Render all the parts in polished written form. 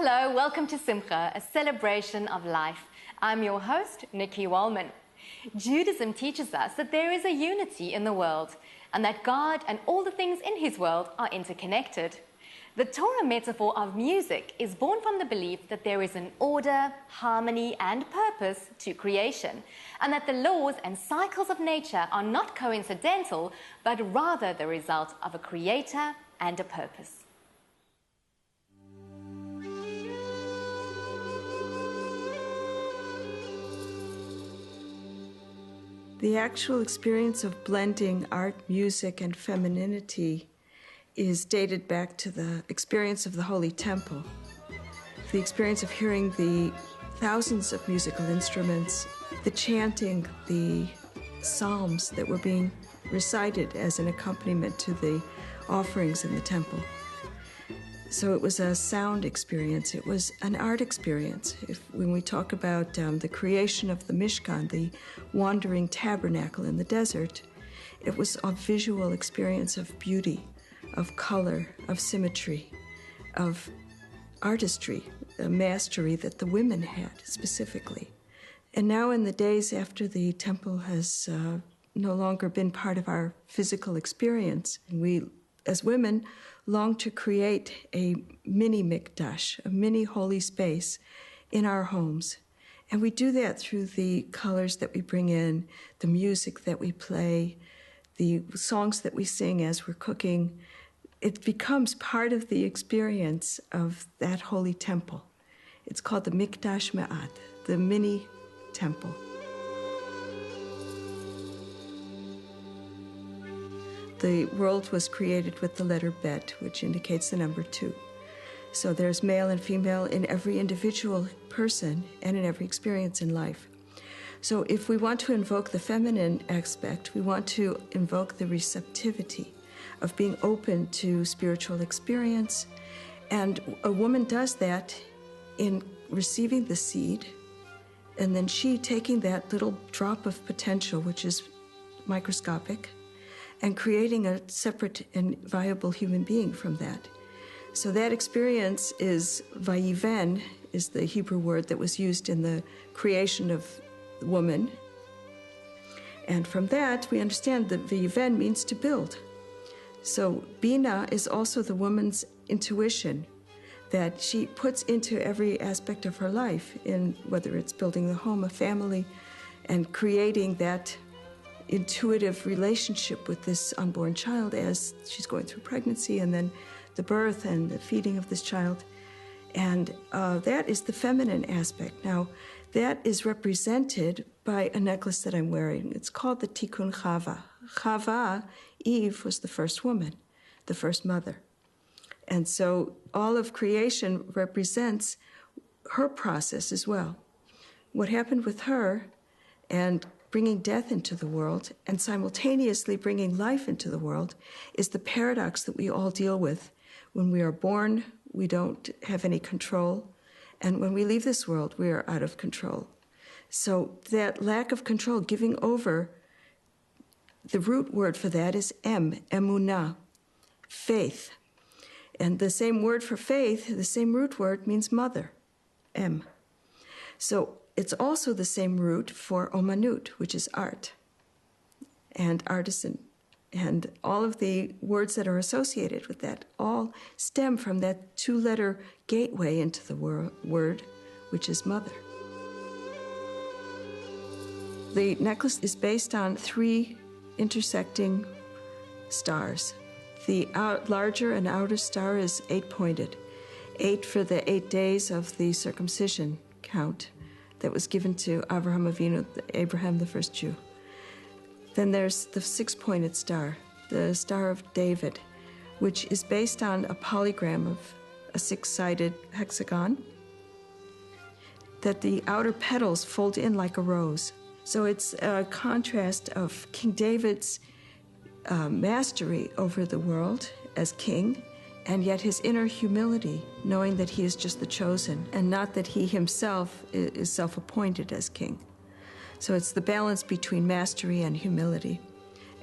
Hello, welcome to Simcha, a celebration of life. I'm your host, Nikki Wallman. Judaism teaches us that there is a unity in the world and that God and all the things in his world are interconnected. The Torah metaphor of music is born from the belief that there is an order, harmony, and purpose to creation, and that the laws and cycles of nature are not coincidental, but rather the result of a creator and a purpose. The actual experience of blending art, music, and femininity is dated back to the experience of the Holy Temple. The experience of hearing the thousands of musical instruments, the chanting, the psalms that were being recited as an accompaniment to the offerings in the temple. So it was a sound experience. It was an art experience. When we talk about the creation of the Mishkan, the wandering tabernacle in the desert, it was a visual experience of beauty, of color, of symmetry, of artistry, a mastery that the women had specifically. And now in the days after the temple has no longer been part of our physical experience, we, as women, long to create a mini mikdash, a mini holy space in our homes. And we do that through the colors that we bring in, the music that we play, the songs that we sing as we're cooking. It becomes part of the experience of that holy temple. It's called the Mikdash Me'at, the mini temple. The world was created with the letter Bet, which indicates the number 2. So there's male and female in every individual person and in every experience in life. So if we want to invoke the feminine aspect, we want to invoke the receptivity of being open to spiritual experience. And a woman does that in receiving the seed, and then she taking that little drop of potential, which is microscopic, and creating a separate and viable human being from that. So that experience is vayiven, is the Hebrew word that was used in the creation of the woman. And from that, we understand that vayiven means to build. So Bina is also the woman's intuition that she puts into every aspect of her life, in whether it's building the home, a family, and creating that intuitive relationship with this unborn child as she's going through pregnancy and then the birth and the feeding of this child. And that is the feminine aspect. Now, that is represented by a necklace that I'm wearing. It's called the Tikkun Chava. Chava, Eve, was the first woman, the first mother. And so all of creation represents her process as well. What happened with her and bringing death into the world and simultaneously bringing life into the world is the paradox that we all deal with. When we are born, we don't have any control, and when we leave this world, we are out of control. So that lack of control, giving over, the root word for that is emunah, faith. And the same word for faith, the same root word, means mother, em. So it's also the same root for omanut, which is art, and artisan, and all of the words that are associated with that all stem from that 2-letter gateway into the word, which is mother. The necklace is based on 3 intersecting stars. The larger and outer star is 8-pointed, 8 for the 8 days of the circumcision count that was given to Avraham Avinu, Abraham, the first Jew. Then there's the 6-pointed star, the Star of David, which is based on a polygram of a 6-sided hexagon that the outer petals fold in like a rose. So it's a contrast of King David's mastery over the world as king, and yet his inner humility, knowing that he is just the chosen, and not that he himself is self-appointed as king. So it's the balance between mastery and humility.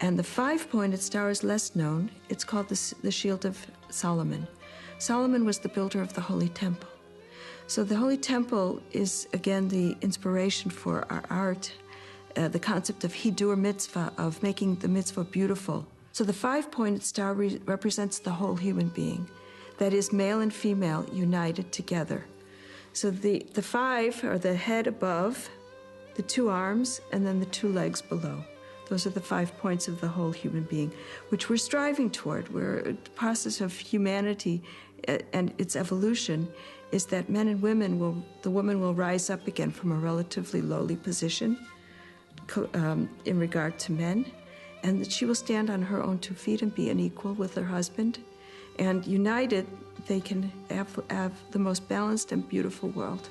And the 5-pointed star is less known. It's called the Shield of Solomon. Solomon was the builder of the Holy Temple. So the Holy Temple is, again, the inspiration for our art, the concept of hidur mitzvah, of making the mitzvah beautiful. So the five-pointed star represents the whole human being. That is, male and female united together. So the five are the head above, the two arms, and then the two legs below. Those are the 5 points of the whole human being, which we're striving toward. The process of humanity and its evolution is that men and women the woman will rise up again from a relatively lowly position in regard to men, and that she will stand on her own 2 feet and be an equal with her husband. And united, they can have the most balanced and beautiful world.